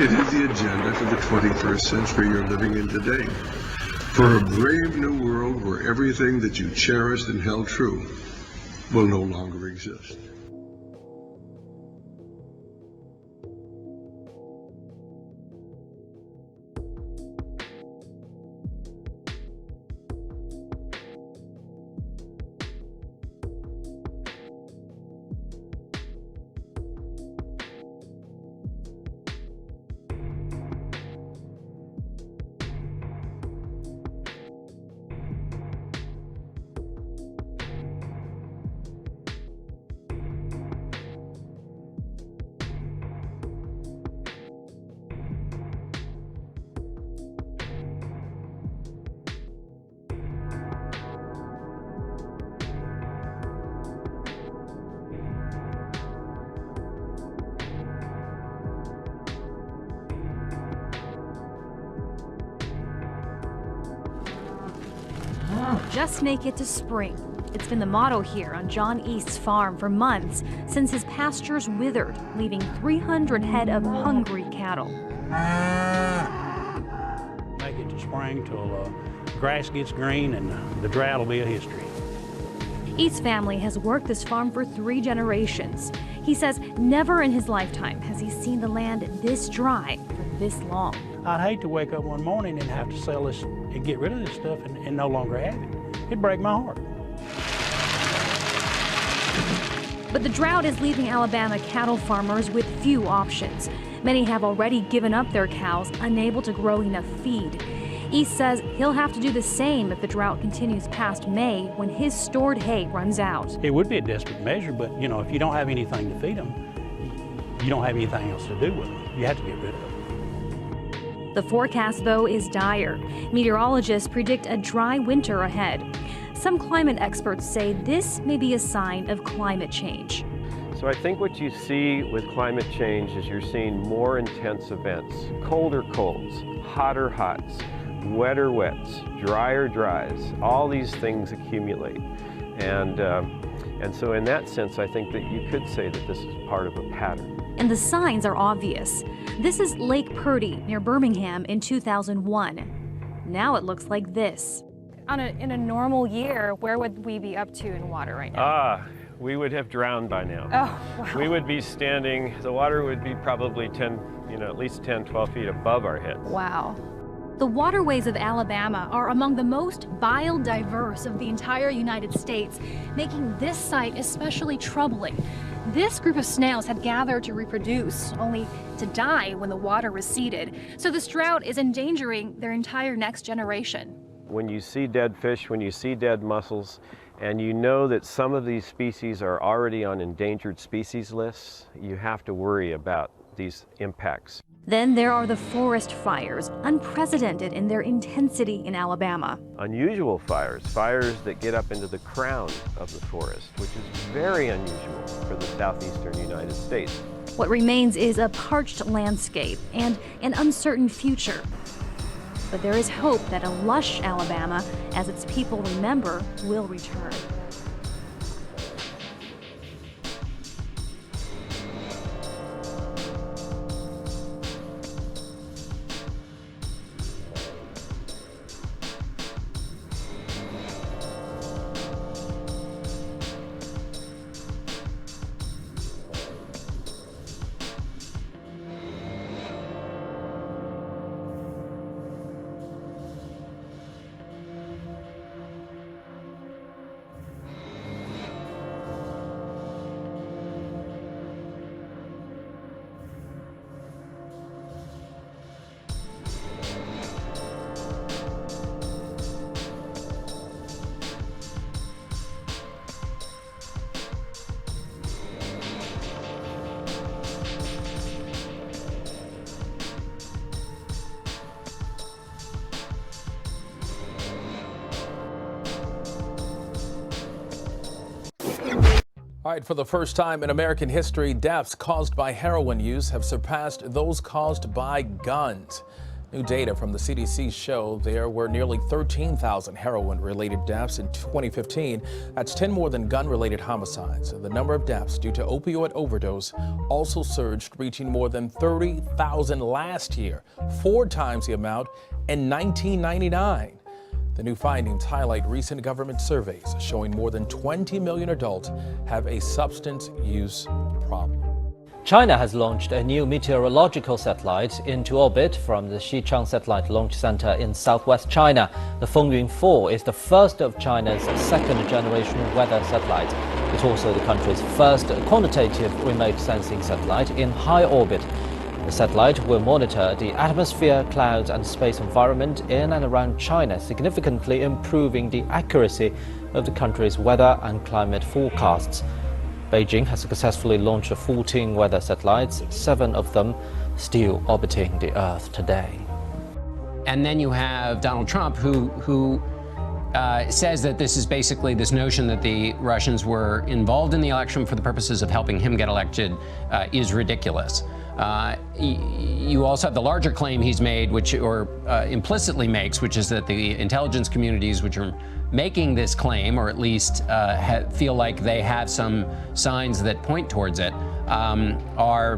It is the agenda for the 21st century you're living in today. For a brave new world where everything that you cherished and held true will no longer exist. Just make it to spring. It's been the motto here on John East's farm for months, since his pastures withered, leaving 300 head of hungry cattle. Make it to spring till grass gets green and the drought will be a history. East's family has worked this farm for 3 generations. He says never in his lifetime has he seen the land this dry for this long. I'd hate to wake up one morning and have to sell this and get rid of this stuff and no longer have it. It'd break my heart. But the drought is leaving Alabama cattle farmers with few options. Many have already given up their cows, unable to grow enough feed. East says he'll have to do the same if the drought continues past May, when his stored hay runs out. It would be a desperate measure, but you know, if you don't have anything to feed them, you don't have anything else to do with them. You have to get rid of them. The forecast, though, is dire. Meteorologists predict a dry winter ahead. Some climate experts say this may be a sign of climate change. So I think what you see with climate change is you're seeing more intense events, colder colds, hotter hots, wetter wets, drier dries. All these things accumulate. And so in that sense, I think that you could say that this is part of a pattern. And the signs are obvious. This is Lake Purdy near Birmingham in 2001. Now it looks like this. In a normal year, where would we be up to in water right now? We would have drowned by now. Oh, wow. We would be standing, the water would be probably at least 10, 12 feet above our heads. Wow. The waterways of Alabama are among the most biodiverse of the entire United States, making this site especially troubling. This group of snails had gathered to reproduce, only to die when the water receded. So this drought is endangering their entire next generation. When you see dead fish, when you see dead mussels, and you know that some of these species are already on endangered species lists, you have to worry about these impacts. Then there are the forest fires, unprecedented in their intensity in Alabama. Unusual fires, fires that get up into the crown of the forest, which is very unusual for the southeastern United States. What remains is a parched landscape and an uncertain future. But there is hope that a lush Alabama, as its people remember, will return. All right, for the first time in American history, deaths caused by heroin use have surpassed those caused by guns. New data from the CDC show there were nearly 13,000 heroin-related deaths in 2015. That's 10 more than gun-related homicides. The number of deaths due to opioid overdose also surged, reaching more than 30,000 last year, 4 times the amount in 1999. The new findings highlight recent government surveys showing more than 20 million adults have a substance use problem. China has launched a new meteorological satellite into orbit from the Xichang Satellite Launch Center in southwest China. The Fengyun 4 is the first of China's second-generation weather satellite. It's also the country's first quantitative remote sensing satellite in high orbit. The satellite will monitor the atmosphere, clouds and space environment in and around China, significantly improving the accuracy of the country's weather and climate forecasts. Beijing has successfully launched 14 weather satellites, 7 of them still orbiting the Earth today. And then you have Donald Trump, who says that this is basically this notion that the Russians were involved in the election for the purposes of helping him get elected is ridiculous. You also have the larger claim he's made, or implicitly makes, which is that the intelligence communities which are making this claim, or at least feel like they have some signs that point towards it, are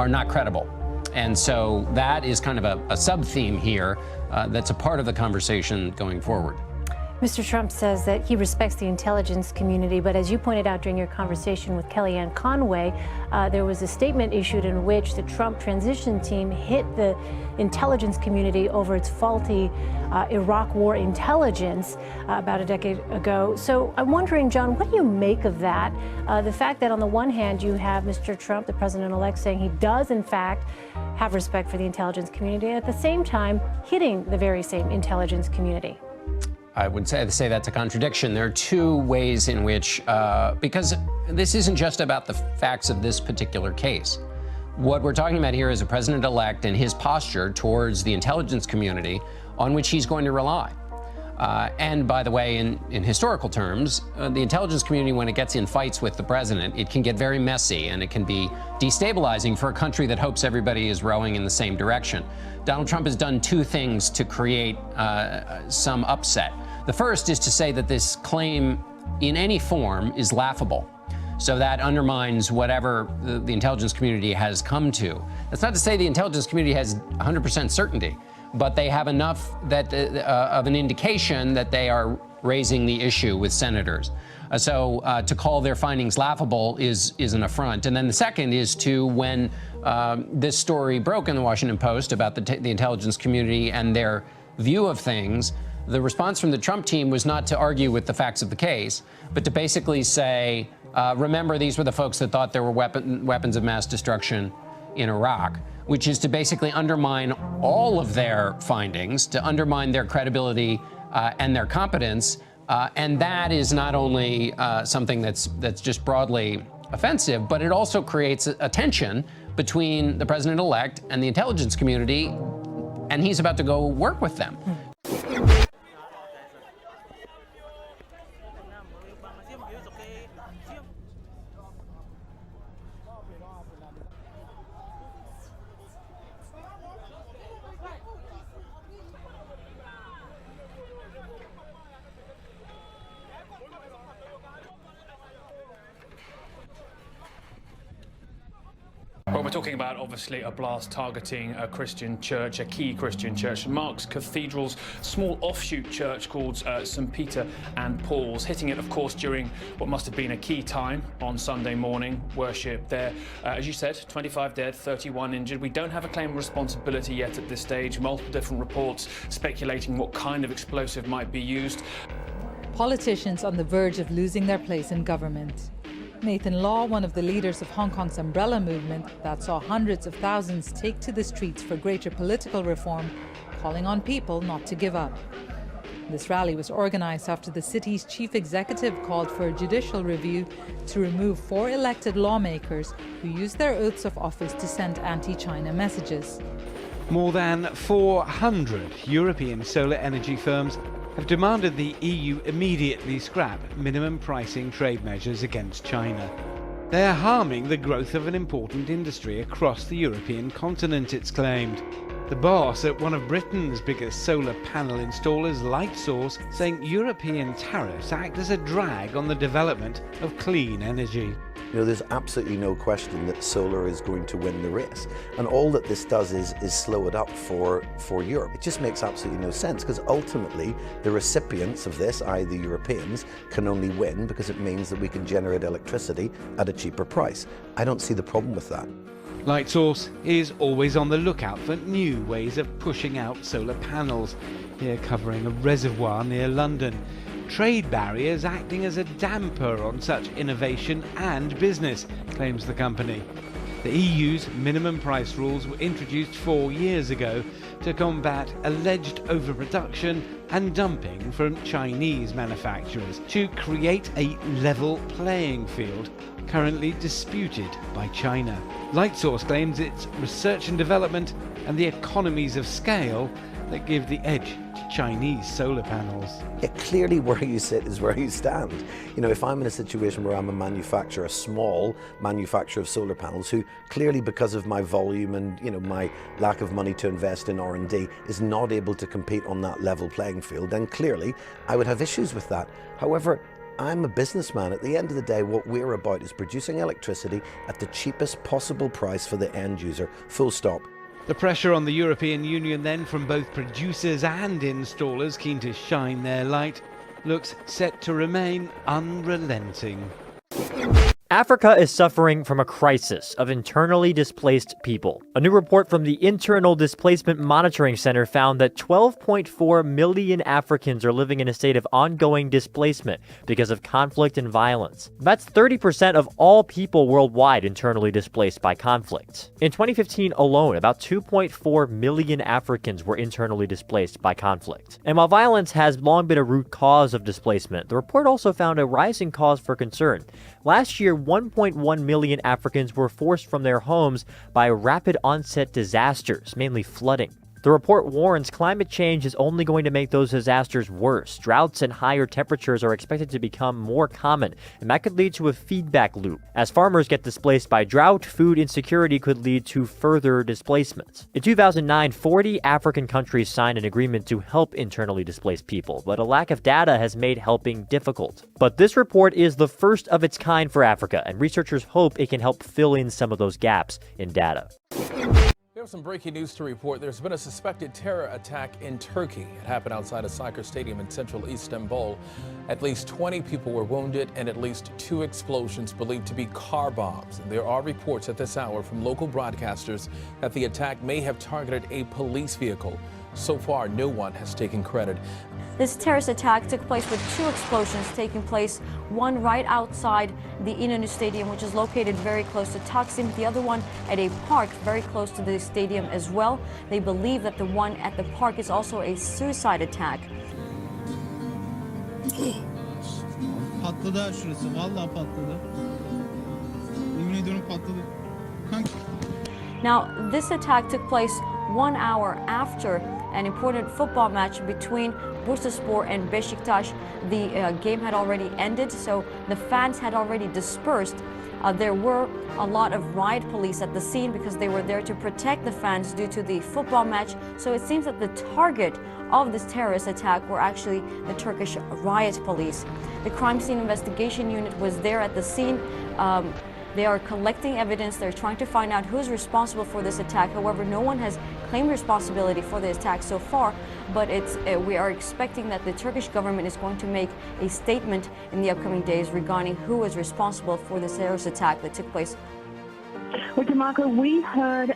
not credible. And so that is kind of a sub-theme here that's a part of the conversation going forward. Mr. Trump says that he respects the intelligence community, but as you pointed out during your conversation with Kellyanne Conway, there was a statement issued in which the Trump transition team hit the intelligence community over its faulty Iraq war intelligence about a decade ago. So I'm wondering, John, what do you make of that? The fact that on the one hand you have Mr. Trump, the president-elect, saying he does in fact have respect for the intelligence community, and at the same time hitting the very same intelligence community. I would say that's a contradiction. There are 2 ways in which, because this isn't just about the facts of this particular case. What we're talking about here is a president-elect and his posture towards the intelligence community on which he's going to rely. And by the way, in historical terms, the intelligence community, when it gets in fights with the president, it can get very messy and it can be destabilizing for a country that hopes everybody is rowing in the same direction. Donald Trump has done 2 things to create some upset. The first is to say that this claim in any form is laughable. So that undermines whatever the intelligence community has come to. That's not to say the intelligence community has 100% certainty, but they have enough of an indication that they are raising the issue with senators. So to call their findings laughable is an affront. And then the second is when this story broke in the Washington Post about the intelligence community and their view of things, the response from the Trump team was not to argue with the facts of the case, but to basically say, remember, these were the folks that thought there were weapons of mass destruction in Iraq, which is to basically undermine all of their findings, to undermine their credibility and their competence. And that is not only something that's just broadly offensive, but it also creates a tension between the president-elect and the intelligence community, and he's about to go work with them. Well, we're talking about, obviously, a blast targeting a Christian church, a key Christian church, Mark's Cathedral's small offshoot church called St. Peter and Paul's, hitting it, of course, during what must have been a key time on Sunday morning, worship there. As you said, 25 dead, 31 injured. We don't have a claim of responsibility yet at this stage. Multiple different reports speculating what kind of explosive might be used. Politicians on the verge of losing their place in government. Nathan Law, one of the leaders of Hong Kong's umbrella movement that saw hundreds of thousands take to the streets for greater political reform, calling on people not to give up. This rally was organized after the city's chief executive called for a judicial review to remove 4 elected lawmakers who used their oaths of office to send anti-China messages. More than 400 European solar energy firms have demanded the EU immediately scrap minimum pricing trade measures against China. They are harming the growth of an important industry across the European continent, it's claimed. The boss at one of Britain's biggest solar panel installers, Lightsource, saying European tariffs act as a drag on the development of clean energy. You know, there's absolutely no question that solar is going to win the race. And all that this does is slow it up for Europe. It just makes absolutely no sense, because ultimately the recipients of this, i.e. the Europeans, can only win because it means that we can generate electricity at a cheaper price. I don't see the problem with that. Lightsource is always on the lookout for new ways of pushing out solar panels, here covering a reservoir near London. Trade barriers acting as a damper on such innovation and business, claims the company. The EU's minimum price rules were introduced 4 years ago to combat alleged overproduction and dumping from Chinese manufacturers, to create a level playing field currently disputed by China. Lightsource claims it's research and development and the economies of scale that give the edge to Chinese solar panels. Yeah, clearly where you sit is where you stand. You know, if I'm in a situation where I'm a manufacturer, a small manufacturer of solar panels, who clearly, because of my volume and, you know, my lack of money to invest in R&D, is not able to compete on that level playing field, then clearly I would have issues with that. However, I'm a businessman. At the end of the day, what we're about is producing electricity at the cheapest possible price for the end user, full stop. The pressure on the European Union then from both producers and installers keen to shine their light looks set to remain unrelenting. Africa is suffering from a crisis of internally displaced people. A new report from the Internal Displacement Monitoring Center found that 12.4 million Africans are living in a state of ongoing displacement because of conflict and violence. That's 30% of all people worldwide internally displaced by conflict. In 2015 alone, about 2.4 million Africans were internally displaced by conflict. And while violence has long been a root cause of displacement, the report also found a rising cause for concern. Last year, 1.1 million Africans were forced from their homes by rapid onset disasters, mainly flooding. The report warns climate change is only going to make those disasters worse. Droughts and higher temperatures are expected to become more common, and that could lead to a feedback loop. As farmers get displaced by drought, food insecurity could lead to further displacement. In 2009, 40 African countries signed an agreement to help internally displaced people, but a lack of data has made helping difficult. But this report is the first of its kind for Africa, and researchers hope it can help fill in some of those gaps in data. We have some breaking news to report. There's been a suspected terror attack in Turkey. It happened outside a soccer stadium in central Istanbul. At least 20 people were wounded and at least 2 explosions believed to be car bombs. And there are reports at this hour from local broadcasters that the attack may have targeted a police vehicle. So far, no one has taken credit. This terrorist attack took place with 2 explosions taking place, one right outside the İnönü Stadium, which is located very close to Taksim, the other one at a park very close to the stadium as well. They believe that the one at the park is also a suicide attack. Patladı şurası, vallahi patladı. Yemin ediyorum patladı. Now, this attack took place 1 hour after an important football match between Bursaspor and Beşiktaş. The game had already ended, so the fans had already dispersed. There were a lot of riot police at the scene because they were there to protect the fans due to the football match. So it seems that the target of this terrorist attack were actually the Turkish riot police. The crime scene investigation unit was there at the scene. They are collecting evidence. They're trying to find out who's responsible for this attack. However, no one has claimed responsibility for the attack so far, but we are expecting that the Turkish government is going to make a statement in the upcoming days regarding who is responsible for this terrorist attack that took place. Well, DeMarco, we heard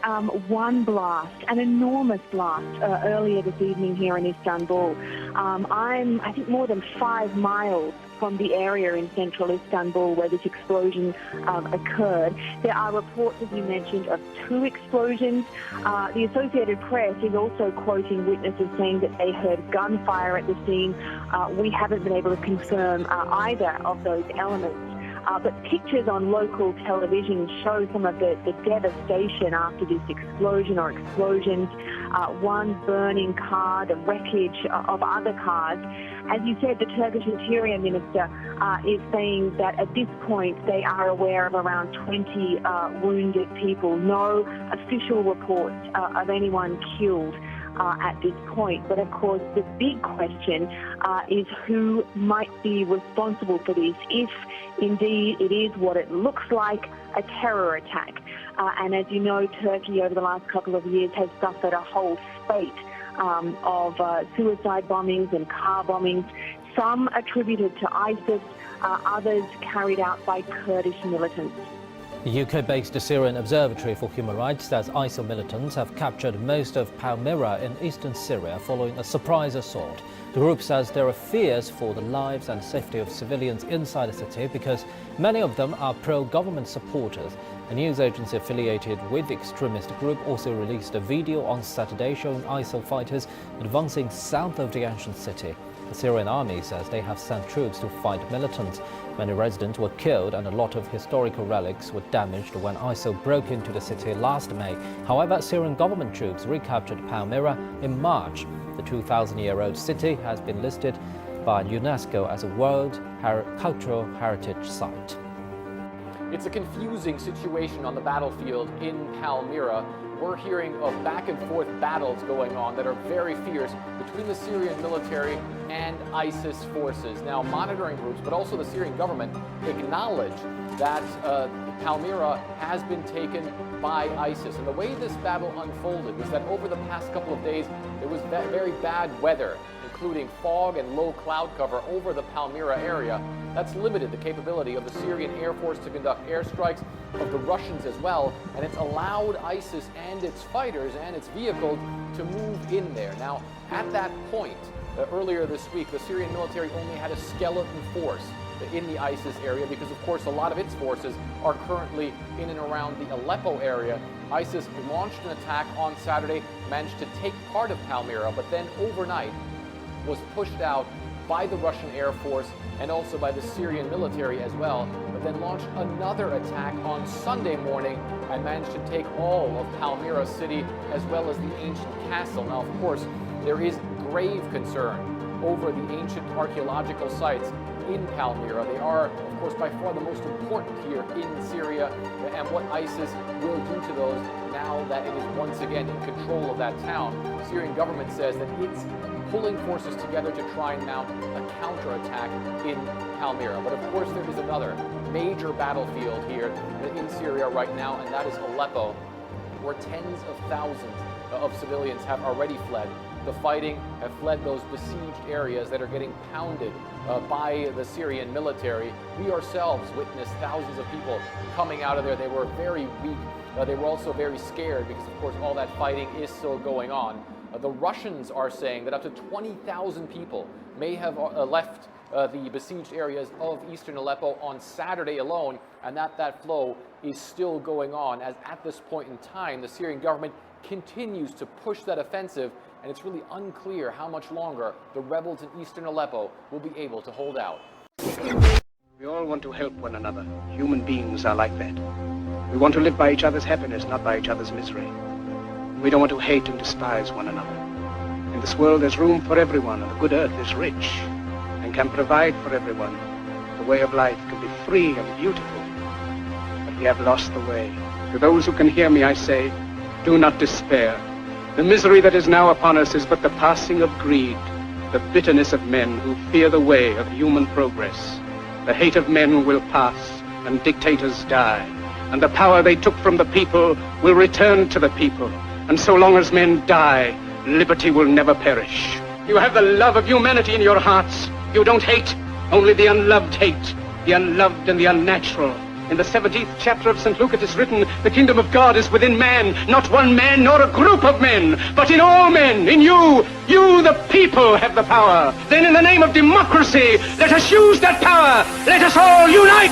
one blast, an enormous blast, earlier this evening here in Istanbul. I'm, I think, more than 5 miles from the area in central Istanbul where this explosion occurred. There are reports, as you mentioned, of 2 explosions. The Associated Press is also quoting witnesses saying that they heard gunfire at the scene. We haven't been able to confirm either of those elements. But pictures on local television show some of the devastation after this explosion or explosions. One burning car, the wreckage of other cars. As you said, the Turkish Interior Minister is saying that at this point they are aware of around 20 wounded people. No official reports of anyone killed at this point. But of course, the big question is who might be responsible for this, if indeed it is what it looks like, a terror attack. And as you know, Turkey over the last couple of years has suffered a whole spate of suicide bombings and car bombings, some attributed to ISIS, others carried out by Kurdish militants. The UK-based Syrian Observatory for Human Rights says ISIL militants have captured most of Palmyra in eastern Syria following a surprise assault. The group says there are fears for the lives and safety of civilians inside the city because many of them are pro-government supporters. A news agency affiliated with the extremist group also released a video on Saturday showing ISIL fighters advancing south of the ancient city. The Syrian army says they have sent troops to fight militants. Many residents were killed and a lot of historical relics were damaged when ISIL broke into the city last May. However, Syrian government troops recaptured Palmyra in March. The 2,000-year-old city has been listed by UNESCO as a World Cultural Heritage Site. It's a confusing situation on the battlefield in Palmyra. We're hearing of back and forth battles going on that are very fierce between the Syrian military and ISIS forces. Now, monitoring groups, but also the Syrian government, acknowledge that Palmyra has been taken by ISIS. And the way this battle unfolded was that over the past couple of days, there was very bad weather, including fog and low cloud cover over the Palmyra area. That's limited the capability of the Syrian Air Force to conduct airstrikes, of the Russians as well, and it's allowed ISIS and its fighters and its vehicles to move in there. Now, at that point, earlier this week, the Syrian military only had a skeleton force in the ISIS area because, of course, a lot of its forces are currently in and around the Aleppo area. ISIS launched an attack on Saturday, managed to take part of Palmyra, but then overnight was pushed out by the Russian Air Force and also by the Syrian military as well, but then launched another attack on Sunday morning and managed to take all of Palmyra city as well as the ancient castle. Now, of course, there is grave concern over the ancient archaeological sites in Palmyra. They are, of course, by far the most important here in Syria, and what ISIS will do to those now that it is once again in control of that town. The Syrian government says that it's pulling forces together to try and mount a counterattack in Palmyra. But of course, there is another major battlefield here in Syria right now, and that is Aleppo, where tens of thousands of civilians have already fled. The fighting have fled those besieged areas that are getting pounded by the Syrian military. We ourselves witnessed thousands of people coming out of there. They were very weak. They were also very scared because, of course, all that fighting is still going on. The Russians are saying that up to 20,000 people may have left the besieged areas of eastern Aleppo on Saturday alone, and that flow is still going on, as at this point in time, the Syrian government continues to push that offensive, and it's really unclear how much longer the rebels in eastern Aleppo will be able to hold out. We all want to help one another. Human beings are like that. We want to live by each other's happiness, not by each other's misery. We don't want to hate and despise one another. In this world there's room for everyone, and the good earth is rich and can provide for everyone. The way of life can be free and beautiful, but we have lost the way. To those who can hear me, I say, do not despair. The misery that is now upon us is but the passing of greed, the bitterness of men who fear the way of human progress. The hate of men will pass, and dictators die, and the power they took from the people will return to the people. And so long as men die, liberty will never perish. You have the love of humanity in your hearts. You don't hate, only the unloved hate, the unloved and the unnatural. In the 17th chapter of St. Luke it is written, the kingdom of God is within man, not one man nor a group of men, but in all men, in you. You, the people, have the power. Then in the name of democracy, let us use that power. Let us all unite.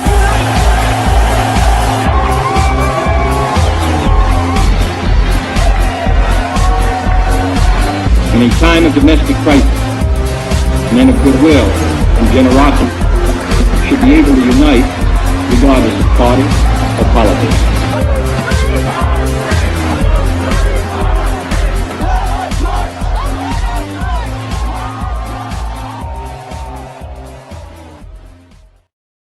In a time of domestic crisis, men of goodwill and generosity should be able to unite regardless of party or politics.